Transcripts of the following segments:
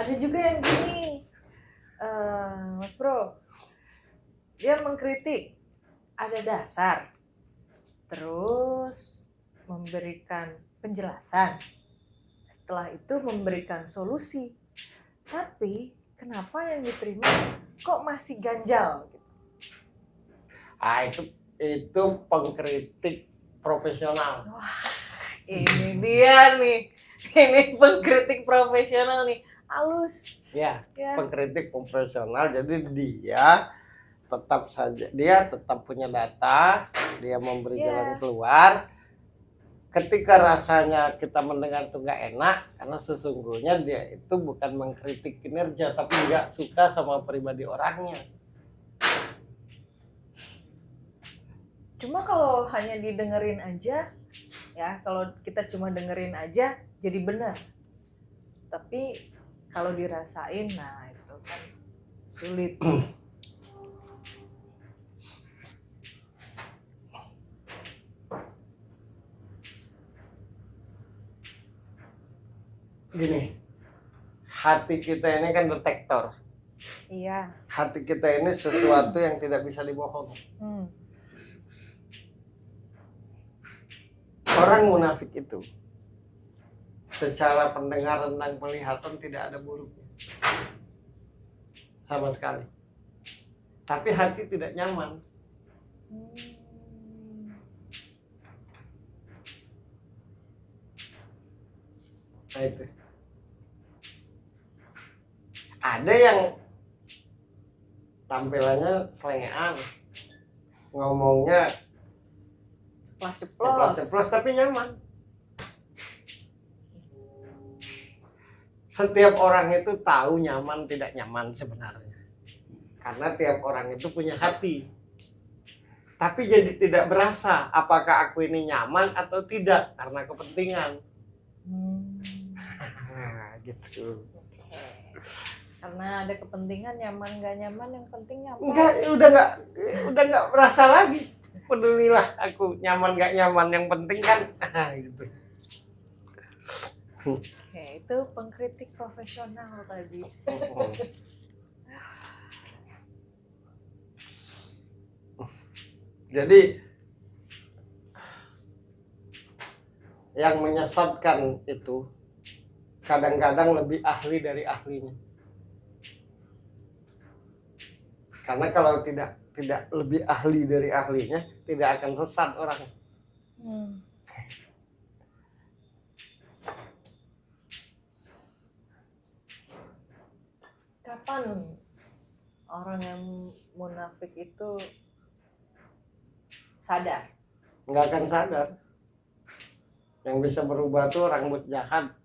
Ada juga yang gini, Mas Bro, dia mengkritik, ada dasar, terus memberikan penjelasan, setelah itu memberikan solusi. Tapi kenapa yang diterima kok masih ganjal? Itu pengkritik profesional. Wah, ini dia nih. Ini pengkritik profesional nih. Halus. Ya. Pengkritik profesional. Jadi dia tetap punya data, dia memberi jalan keluar. Ketika rasanya kita mendengar itu nggak enak, karena sesungguhnya dia itu bukan mengkritik kinerja, tapi nggak suka sama pribadi orangnya. Cuma kalau hanya didengerin aja, ya kalau kita cuma dengerin aja jadi benar. Tapi kalau dirasain, nah itu kan sulit. Gini, hati kita ini kan detektor. Iya. Hati kita ini sesuatu yang tidak bisa dibohongi. Orang munafik itu secara pendengaran dan penglihatan tidak ada buruknya sama sekali, tapi hati tidak nyaman. Nah itu ada yang tampilannya selengean, ngomongnya ceplos tapi nyaman. Setiap orang itu tahu nyaman tidak nyaman sebenarnya, karena tiap orang itu punya hati. Tapi jadi tidak berasa apakah aku ini nyaman atau tidak karena kepentingan. Gitu. Karena ada kepentingan, nyaman nggak nyaman, yang penting nyaman. Udah nggak berasa lagi. Pedulilah aku nyaman nggak nyaman, yang penting kan. Gitu. Oke, itu pengkritik profesional tadi. Jadi yang menyesatkan itu kadang-kadang lebih ahli dari ahlinya. Karena kalau tidak lebih ahli dari ahlinya, tidak akan sesat orang. Kapan orang yang munafik itu sadar? Nggak akan sadar. Yang bisa berubah tuh orang jahat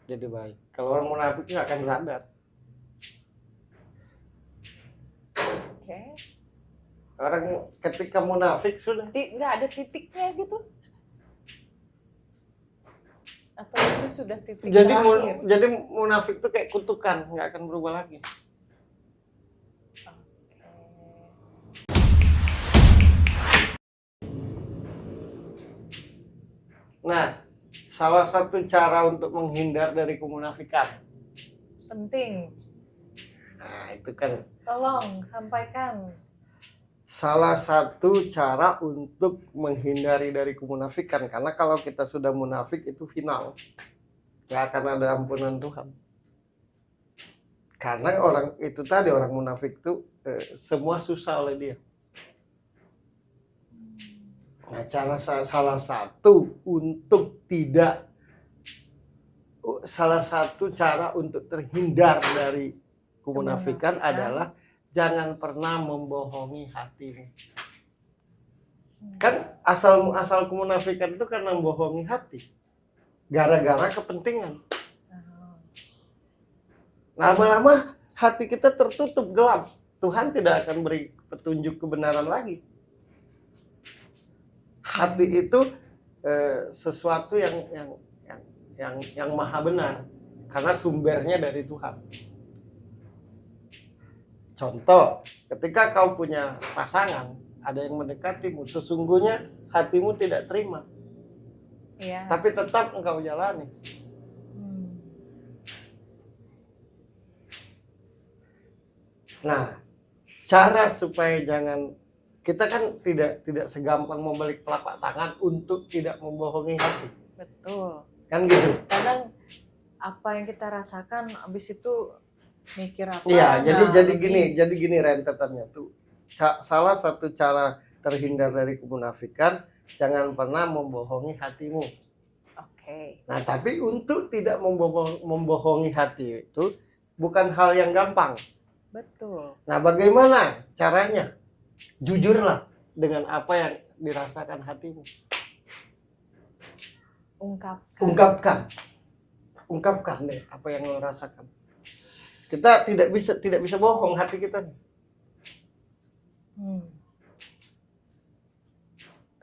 jadi baik. Kalau orang munafik nggak akan sadar. Orang ketika munafik sudah nggak ada titiknya gitu, atau itu sudah titik terakhir? Jadi munafik itu kayak kutukan, nggak akan berubah lagi. Nah, salah satu cara untuk menghindar dari kemunafikan penting. Nah, itu kan. Tolong sampaikan. Salah satu cara untuk menghindari dari kemunafikan, karena kalau kita sudah munafik itu final, nggak akan ada ampunan Tuhan. Karena orang itu tadi, orang munafik itu semua susah oleh dia. Nah, salah satu cara untuk terhindar dari kemunafikan adalah jangan pernah membohongi hatimu. Kan asal kemunafikan itu karena membohongi hati, gara-gara kepentingan. Lama-lama hati kita tertutup gelap, Tuhan tidak akan beri petunjuk kebenaran lagi. Hati itu sesuatu yang maha benar, karena sumbernya dari Tuhan. Contoh, ketika kau punya pasangan, ada yang mendekatimu, sesungguhnya hatimu tidak terima, tapi tetap engkau jalani. Nah, cara supaya jangan, kita kan tidak segampang membalik telapak tangan untuk tidak membohongi hati. Betul. Kan gitu. Kadang apa yang kita rasakan abis itu mikir apa. Iya, nah, jadi gini rentetannya tuh. Salah satu cara terhindar dari kemunafikan, jangan pernah membohongi hatimu. Oke. Nah, tapi untuk tidak membohongi hati itu bukan hal yang gampang. Betul. Nah, bagaimana caranya? Jujurlah dengan apa yang dirasakan hatimu. Ungkapkan deh apa yang lo rasakan. Kita tidak bisa bohong hati kita nih.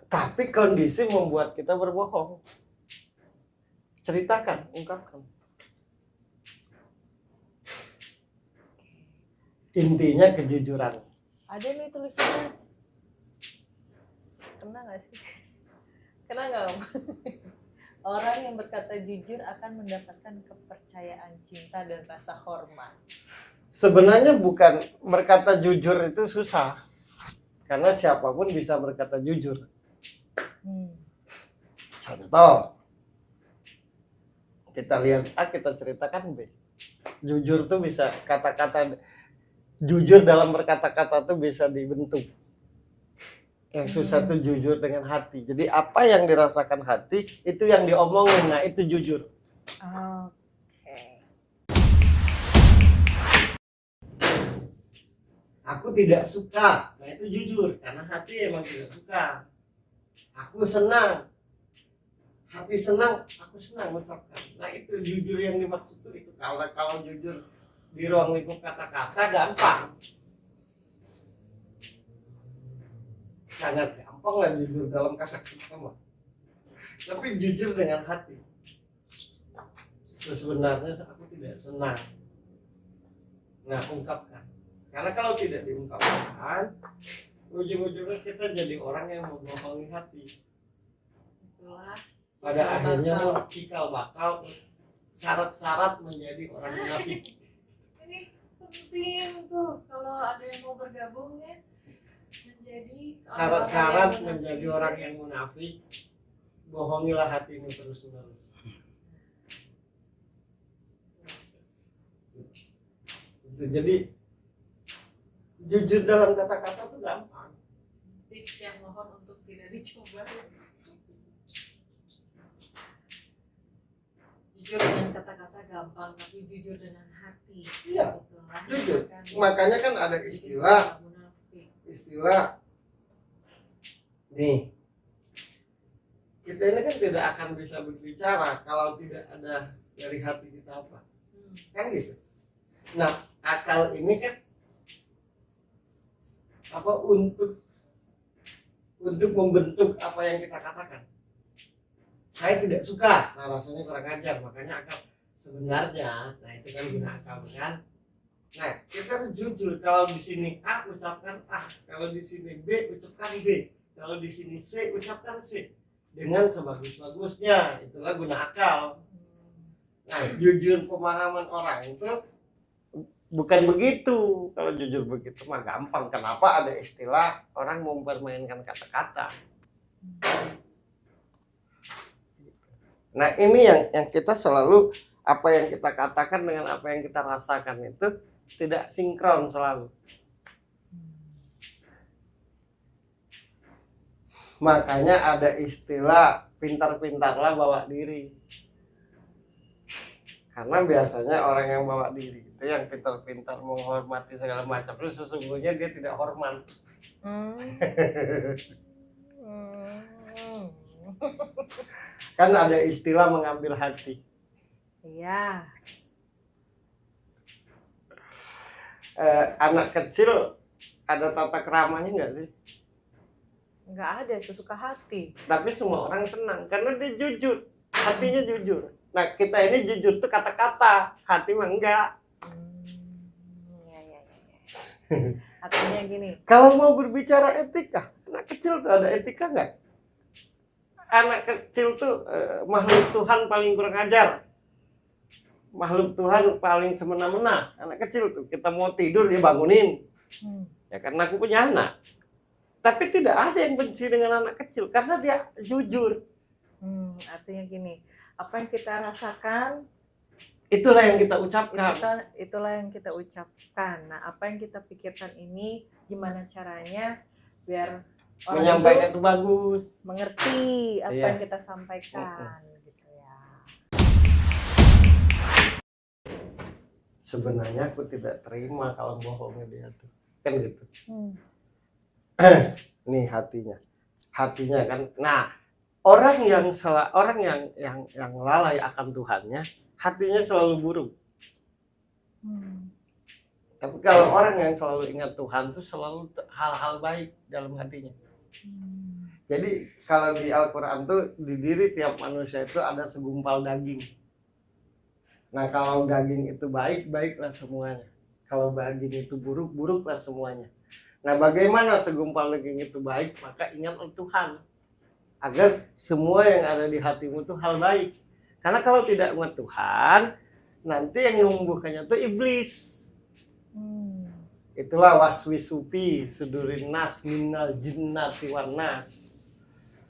Tapi kondisi membuat kita berbohong. Ceritakan, ungkapkan. Intinya kejujuran. Ada nih tulisannya. Kena nggak sih? Kena nggak? Orang yang berkata jujur akan mendapatkan kepercayaan, cinta, dan rasa hormat. Sebenarnya bukan berkata jujur itu susah. Karena siapapun bisa berkata jujur. Contoh. Kita lihat A, kita ceritakan B. Jujur tuh bisa kata-kata, jujur dalam berkata-kata tuh bisa dibentuk. Yang susah tuh jujur dengan hati. Jadi apa yang dirasakan hati itu yang diomongin, nah itu jujur. Oke. Aku tidak suka, nah itu jujur karena hati emang tidak suka. Aku senang, hati senang, aku senang mengucapkan. Nah itu jujur yang dimaksud itu. Kalau jujur di ruang lingkup kata-kata gampang. Sangat gampang lah jujur dalam kata-kata mah. Tapi jujur dengan hati. Sebenarnya aku tidak senang. Nah, ungkapkan. Karena kalau tidak diungkapkan, ujung-ujungnya kita jadi orang yang membohongi hati. Itulah. Pada akhirnya cikal bakal syarat-syarat menjadi orang munafik. Ini penting tuh kalau ada yang mau bergabung ya. Menjadi Syarat-syarat menjadi orang yang munafik, bohongilah hatimu terus-menerus. Jadi jujur dalam kata-kata itu gampang. Tips yang mohon untuk tidak dicoba. Jujur dengan kata-kata gampang, tapi jujur dengan hati. Iya, Itulah. jujur. Makanya kan ada istilah nih, kita ini kan tidak akan bisa berbicara kalau tidak ada dari hati kita apa, kan gitu. Nah, akal ini kan apa untuk membentuk apa yang kita katakan. Saya tidak suka, nah rasanya kurang ajar, makanya akal sebenarnya, nah itu kan guna akal kan. Nah, kita harus jujur, kalau di sini A ucapkan A, kalau di sini B ucapkan B, kalau di sini C ucapkan C dengan sebagus-bagusnya. Itulah guna akal. Nah, jujur pemahaman orang itu bukan begitu. Kalau jujur begitu mah gampang. Kenapa ada istilah orang mempermainkan kata-kata? Nah, ini yang kita selalu, apa yang kita katakan dengan apa yang kita rasakan itu tidak sinkron selalu. Makanya ada istilah pintar-pintarlah bawa diri. Karena biasanya orang yang bawa diri itu yang pintar-pintar menghormati segala macam, terus sesungguhnya dia tidak hormat. Kan ada istilah mengambil hati. Iya. Anak kecil ada tata keramanya nggak sih? Nggak ada, sesuka hati. Tapi semua orang senang karena dia jujur, hatinya jujur. Nah, kita ini jujur tuh kata-kata, hati mah enggak. Ya. Artinya gini. Kalau mau berbicara etika, anak kecil tuh ada etika nggak? Anak kecil tuh makhluk Tuhan paling kurang ajar. makhluk Tuhan paling semena-mena. Anak kecil tuh, kita mau tidur dia bangunin. Ya karena aku punya anak. Tapi tidak ada yang benci dengan anak kecil karena dia jujur. Artinya gini, apa yang kita rasakan itulah yang kita ucapkan. Itulah yang kita ucapkan. Nah, apa yang kita pikirkan ini gimana caranya biar orang Menyampaikan itu itu bagus, mengerti apa Iya. yang kita sampaikan gitu ya. sebenarnya aku tidak terima kalau bohongnya dia tuh. Kan gitu. Nih hatinya kan. Nah, orang yang lalai akan Tuhannya, hatinya selalu buruk. Tapi kalau orang yang selalu ingat Tuhan tuh selalu hal-hal baik dalam hatinya. Jadi kalau di Al-Quran tuh di diri tiap manusia itu ada segumpal daging. Nah kalau daging itu baik, baiklah semuanya. Kalau daging itu buruk, buruklah semuanya. Nah bagaimana segumpal daging itu baik? Maka ingatlah Tuhan. Agar semua yang ada di hatimu itu hal baik. Karena kalau tidak ingat Tuhan, nanti yang menumbuhkannya itu iblis. Itulah waswisupi sudurin nas minal jinnati wan nas.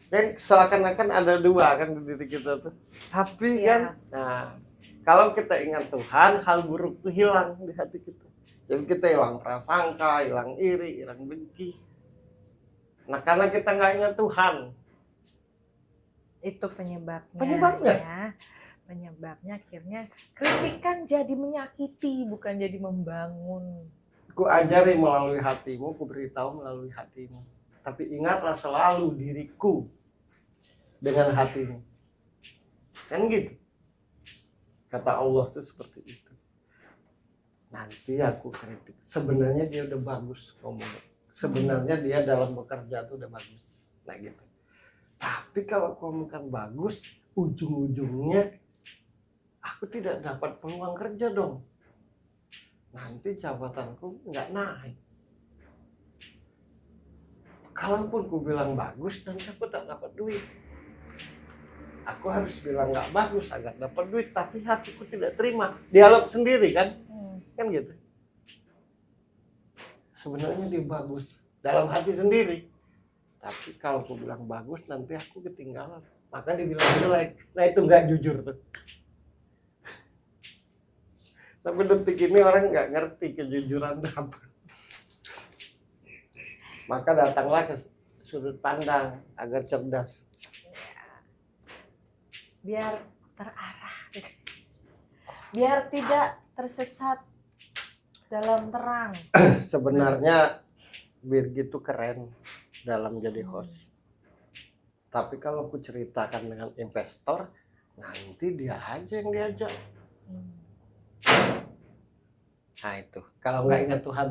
Dan seakan-akan ada dua kan di diri kita tuh. Tapi kan, nah kalau kita ingat Tuhan, hal buruk itu hilang di hati kita. Jadi kita hilang prasangka, hilang iri, hilang benci. Nah karena kita nggak ingat Tuhan, itu penyebabnya. Penyebabnya akhirnya kritikan jadi menyakiti, bukan jadi membangun. Ku ajari melalui hatimu, ku beritahu melalui hatimu. Tapi ingatlah selalu diriku dengan hatimu. Kan gitu. Kata Allah tuh seperti itu. Nanti aku kritik. Sebenarnya dia udah bagus ngomongnya. Sebenarnya dia dalam bekerja tuh udah bagus. Nah gitu. Tapi kalau kamu kan bagus, ujung-ujungnya aku tidak dapat peluang kerja dong. Nanti jabatanku nggak naik. Kalaupun ku bilang bagus, nanti aku tak dapat duit. Aku harus bilang nggak bagus agar dapat duit, tapi hatiku tidak terima. Dialog sendiri kan? Kan gitu. Sebenarnya dia bagus dalam hati sendiri. Tapi kalau aku bilang bagus, nanti aku ketinggalan. Maka dibilang jelek. Nah itu nggak jujur tuh. Sampai detik ini orang nggak ngerti kejujuran itu apa. Maka datanglah ke sudut pandang agar cerdas. Biar terarah. Biar tidak tersesat dalam terang. Sebenarnya Birgit itu keren dalam jadi host. Tapi kalau aku ceritakan dengan investor, nanti dia aja yang diajak. Nah itu, kalau nggak ingat Tuhan,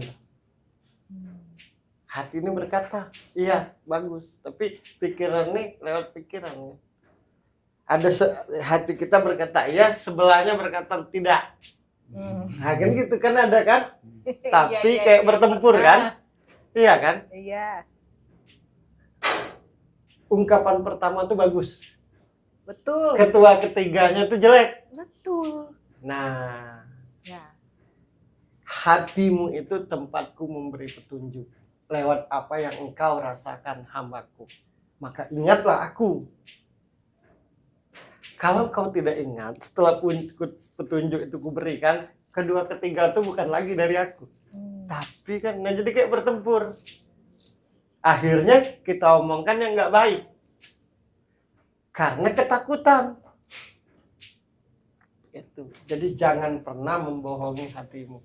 hati ini berkata, iya bagus. Tapi pikirannya lewat pikiran. Ada hati kita berkata iya, sebelahnya berkata tidak. Nah kan gitu kan ada kan? Tapi kayak bertempur kan? Iya kan? Iya. Ungkapan pertama tuh bagus. Betul. Ketua ketiganya tuh jelek. Betul. Nah, Ya. hatimu itu tempatku memberi petunjuk lewat apa yang engkau rasakan hambaku. Maka ingatlah aku. Kalau kau tidak ingat, setelah petunjuk itu kuberikan, kedua ketiga itu bukan lagi dari aku. Tapi kan, nah jadi kayak bertempur. Akhirnya kita omongkan yang nggak baik. Karena ketakutan. Itu. Jadi jangan pernah membohongi hatimu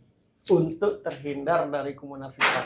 untuk terhindar dari kemunafikan.